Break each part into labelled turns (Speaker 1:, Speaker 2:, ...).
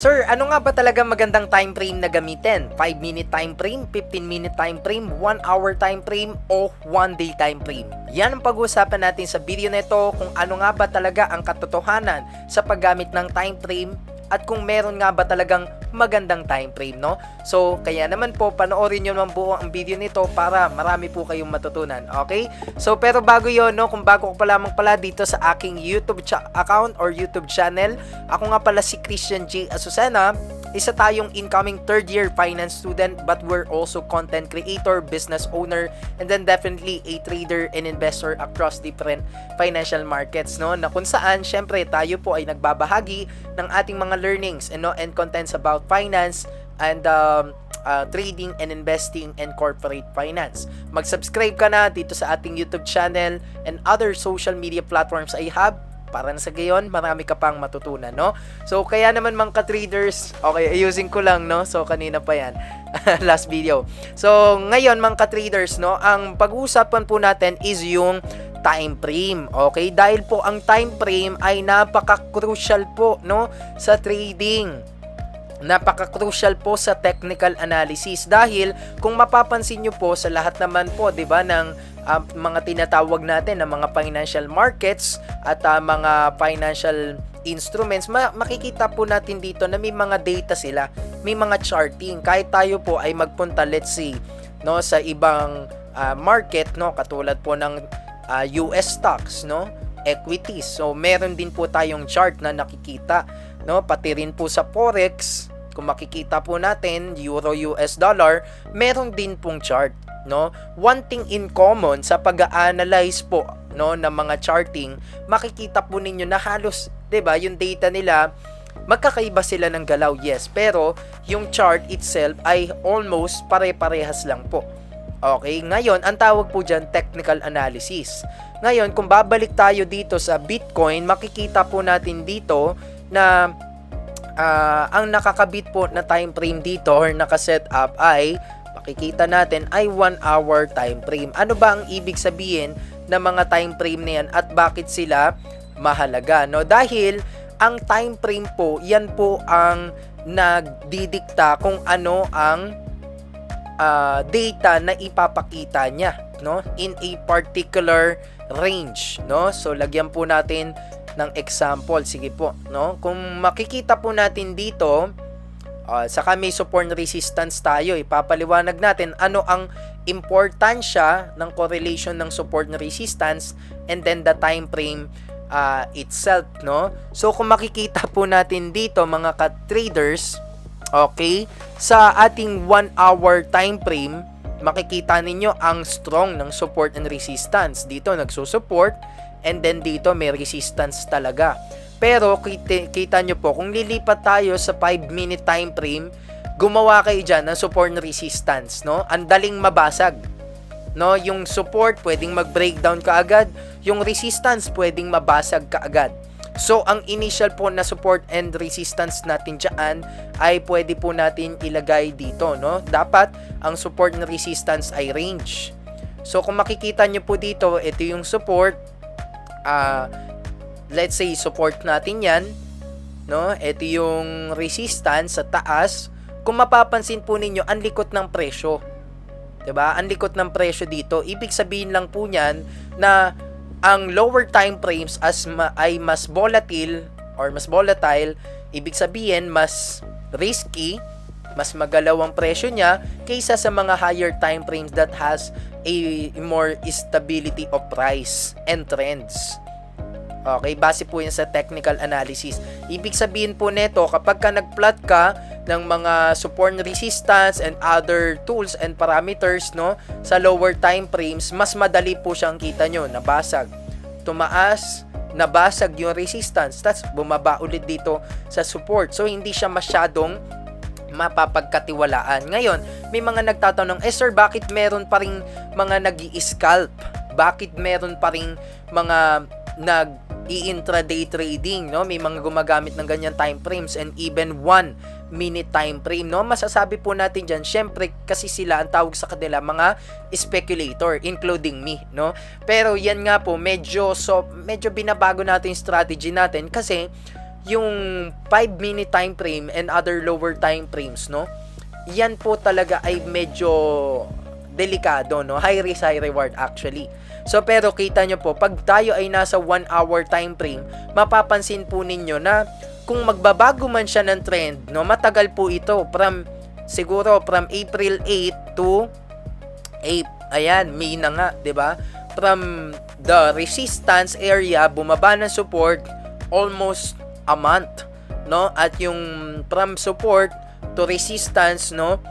Speaker 1: Sir, ano nga ba talaga magandang time frame na gamitin? 5-minute time frame, 15-minute time frame, 1 hour time frame, o 1 day time frame? Yan ang pag-uusapan natin sa video na ito, kung ano nga ba talaga ang katotohanan sa paggamit ng time frame at kung meron nga ba talagang magandang time frame, no? So, kaya naman po, panoorin nyo naman buo ang video nito para marami po kayong matutunan, okay? So, pero bago yon, no, kung bago ko pa lamang pala dito sa aking YouTube account or YouTube channel, ako nga pala si Christian G. Azucena, isa tayong incoming third year finance student, but we're also content creator, business owner, and then definitely a trader and investor across different financial markets, no? Na kung saan, syempre, tayo po ay nagbabahagi ng ating mga learnings and contents about finance and trading and investing and corporate finance. Mag-subscribe ka na dito sa ating YouTube channel and other social media platforms I have para na sa gayon, marami ka pang matutunan, no? So, kaya naman mga ka-traders, okay, ayusin ko lang, no? So, kanina pa yan, last video. So, ngayon mga ka-traders, no, ang pag-uusapan po natin is yung time frame, okay? Dahil po ang time frame ay napaka-crucial po, no, sa trading. Napaka-crucial po sa technical analysis dahil kung mapapansin nyo po sa lahat naman po, 'di ba, ng mga tinatawag natin na mga financial markets at mga financial instruments, makikita po natin dito na may mga data sila, may mga charting. Kahit tayo po ay magpunta, let's say, no, sa ibang market, no, katulad po ng US stocks, no, equities. So meron din po tayong chart na nakikita, no, pati rin po sa forex. Kung makikita po natin, euro, US dollar, meron din pong chart, no? One thing in common sa pag-a-analyze po, no, ng mga charting, makikita po ninyo na halos, 'di ba, yung data nila magkakaiba sila ng galaw, yes, pero yung chart itself ay almost pare-parehas lang po. Okay, ngayon, ang tawag po dyan, technical analysis. Ngayon, kung babalik tayo dito sa Bitcoin, makikita po natin dito na ang nakakabit po na time frame dito or nakaset up ay makikita natin ay 1 hour time frame. Ano ba ang ibig sabihin ng mga time frame na yan at bakit sila mahalaga, no? Dahil ang time frame po, yan po ang nagdidikta kung ano ang data na ipapakita niya, no, in a particular range, no? So lagyan po natin ng example. Sige po, no? Kung makikita po natin dito, saka may support and resistance tayo, ipapaliwanag natin ano ang importansya ng correlation ng support and resistance and then the time frame itself, no? So kung makikita po natin dito mga ka-traders, okay, sa ating 1 hour time frame, makikita ninyo ang strong ng support and resistance. Dito nagsusupport and then dito may resistance talaga. Pero kita nyo po, kung lilipat tayo sa 5-minute time frame, gumawa kayo dyan ng support and resistance, no? Ang daling mabasag, no? Yung support pwedeng mag-breakdown kaagad, yung resistance pwedeng mabasag kaagad. So, ang initial po na support and resistance natin dyan ay pwede po natin ilagay dito, no? Dapat ang support and resistance ay range. So, kung makikita nyo po dito, ito yung support. Let's say, support natin yan, no? Ito yung resistance sa taas. Kung mapapansin po ninyo, ang likot ng presyo. 'Di ba? Ang likot ng presyo dito. Ibig sabihin lang po niyan na ang lower time frames ay mas volatile or mas volatile, ibig sabihin mas risky, mas magalaw ang presyo niya kaysa sa mga higher time frames that has a more stability of price and trends. Okay, base po yan sa technical analysis. Ibig sabihin po nito, kapag ka nag-plot ka ng mga support and resistance and other tools and parameters, no, sa lower time frames, mas madali po siyang kita nyo, nabasag, tumaas, nabasag yung resistance, tapos bumaba ulit dito sa support. So, hindi siya masyadong mapapagkatiwalaan. Ngayon, may mga nagtatanong, sir, bakit meron pa ring mga nag-i-scalp? Bakit meron pa ring mga nag-i-intraday trading, no? May mga gumagamit ng ganyan time frames and even 1-minute time frame, no? Masasabi po natin dyan, syempre, kasi sila ang tawag sa kanila mga speculator, including me, no? Pero yan nga po, medyo binabago natin yung strategy natin kasi yung 5-minute time frame and other lower time frames, no? Yan po talaga ay medyo delikado, no? High risk, high reward actually. So pero kita nyo po, pag tayo ay nasa 1 hour time frame, mapapansin po ninyo na kung magbabago man siya ng trend, no, matagal po ito siguro from April 8 to May na nga, 'di ba? From the resistance area bumaba ng support almost a month, no? At yung from support to resistance, no,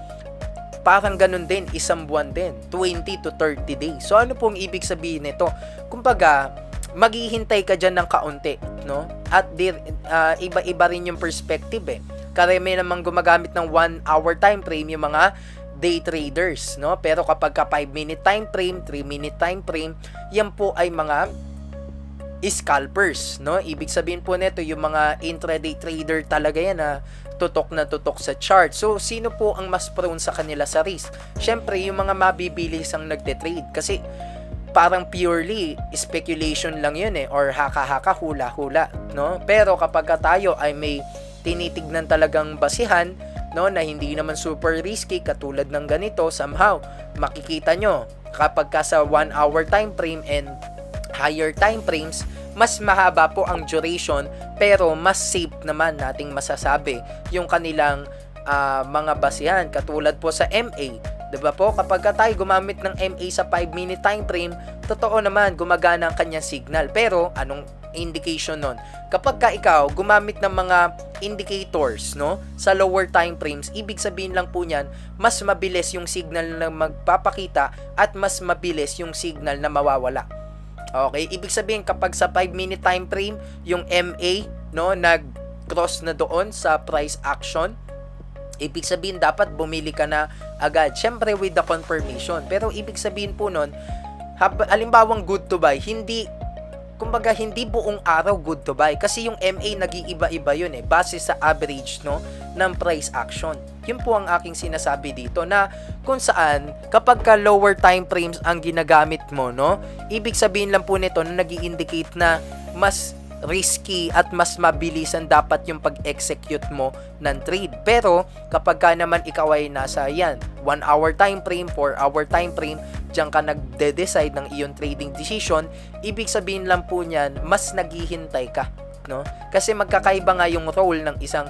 Speaker 1: parang ganun din, isang buwan din, 20 to 30 days. So ano pong ibig sabihin nito? Kumbaga, maghihintay ka dyan ng kaunti, no? At iba-iba rin yung perspective eh. Karami namang gumagamit ng 1 hour time frame yung mga day traders, no? Pero kapag ka 5-minute time frame, 3-minute time frame, yan po ay mga scalpers, no? Ibig sabihin po nito yung mga intraday trader talaga yan na tutok na tutok sa chart. So, sino po ang mas prone sa kanila sa risk? Syempre, yung mga mabibilis ang nagte-trade kasi parang purely speculation lang yun eh, or haka-haka, hula-hula, no? Pero kapag tayo ay may tinitignan talagang basihan, no, na hindi naman super risky katulad ng ganito, somehow makikita nyo kapag ka sa 1 hour time frame and higher time frames, mas mahaba po ang duration pero mas safe naman nating masasabi yung kanilang mga basihan katulad po sa MA. 'Di ba po, kapag tayo gumamit ng MA sa 5-minute time frame, totoo naman gumagana ang kanyang signal. Pero anong indication nun? Kapag ka ikaw gumamit ng mga indicators, no, sa lower time frames, ibig sabihin lang po niyan, mas mabilis yung signal na magpapakita at mas mabilis yung signal na mawawala. Okay, ibig sabihin kapag sa 5-minute time frame, yung MA, no, nag-cross na doon sa price action, ibig sabihin dapat bumili ka na agad. Syempre with the confirmation. Pero ibig sabihin po nun, halimbawang good to buy, hindi buong araw good to buy. Kasi yung MA nag-iiba-iba yun eh, base sa average, no, ng price action. Yun po ang aking sinasabi dito na kung saan kapag ka lower time frames ang ginagamit mo, no, ibig sabihin lang po nito na nag-i-indicate na mas risky at mas mabilisan dapat yung pag-execute mo ng trade. Pero kapag ka naman ikaw ay nasa 1 hour time frame, 4 hour time frame, diyan ka nagde-decide ng iyong trading decision, ibig sabihin lang po niyan, mas naghihintay ka, no? Kasi magkakaiba nga yung role ng isang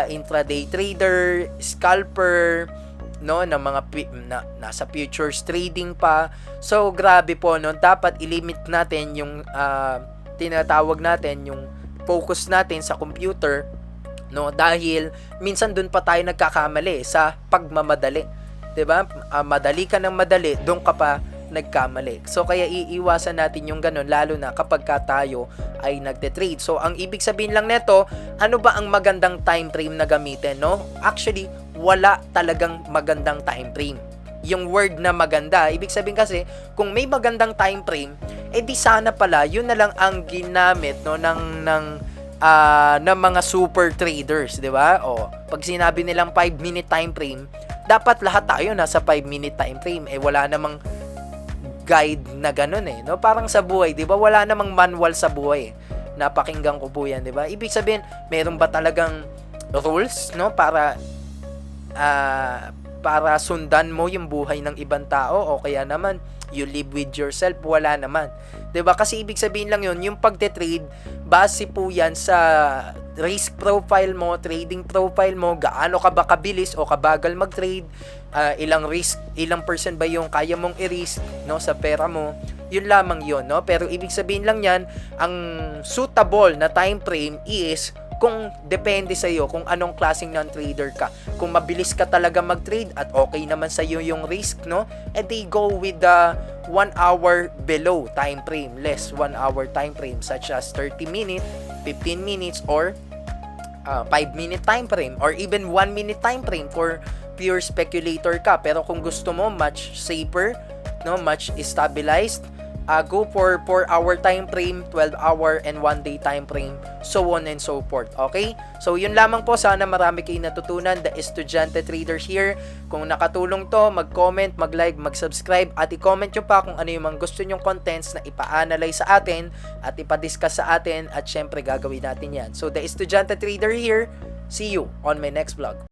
Speaker 1: intraday trader, scalper, no, ng mga nasa futures trading pa. So grabe po, no, dapat i-limit natin yung tinatawag natin yung focus natin sa computer, no, dahil minsan dun pa tayo nagkakamali sa pagmamadali, 'di ba? Madali ka ng madali, doon ka pa nagkamali. So kaya iiwasan natin yung ganun, lalo na kapag tayo ay nagte-trade. So ang ibig sabihin lang nito, ano ba ang magandang time frame na gamitin, no? Actually, wala talagang magandang time frame. Yung word na maganda, ibig sabihin kasi kung may magandang time frame, di sana pala yun na lang ang ginamit, no, ng mga super traders, 'di ba? O pag sinabi nilang 5-minute time frame, dapat lahat tayo nasa 5-minute time frame. Wala namang guide na ganun eh, no? Parang sa buhay, 'di ba? Wala namang manual sa buhay. Napakinggan ko po 'yan, 'di ba? Ibig sabihin, meron ba talagang rules, no, para sundan mo yung buhay ng ibang tao, o kaya naman you live with yourself? Wala naman, 'di ba? Kasi ibig sabihin lang yun, yung pagte-trade, base po yan sa risk profile mo, trading profile mo, gaano ka ba kabilis o kabagal mag-trade, ilang percent ba yung kaya mong i-risk, no, sa pera mo. Yun lamang yun, no? Pero ibig sabihin lang yan, ang suitable na time frame is kung depende sa iyo kung anong klaseng non-trader ka. Kung mabilis ka talaga mag-trade at okay naman sa iyo yung risk, no, they go with the 1 hour below time frame, less 1 hour time frame, such as 30 minutes, 15 minutes, or 5-minute time frame, or even 1-minute time frame for pure speculator ka. Pero kung gusto mo much safer, no, much stabilized, go for 4-hour time frame, 12-hour, and 1-day time frame, so on and so forth. Okay? So, yun lamang po. Sana marami kayong natutunan. The Estudyante Trader here. Kung nakatulong to, mag-comment, mag-like, mag-subscribe, at i-comment nyo pa kung ano yung mga gusto nyong contents na ipa-analyze sa atin at ipa-discuss sa atin, at syempre gagawin natin yan. So, The Estudyante Trader here. See you on my next vlog.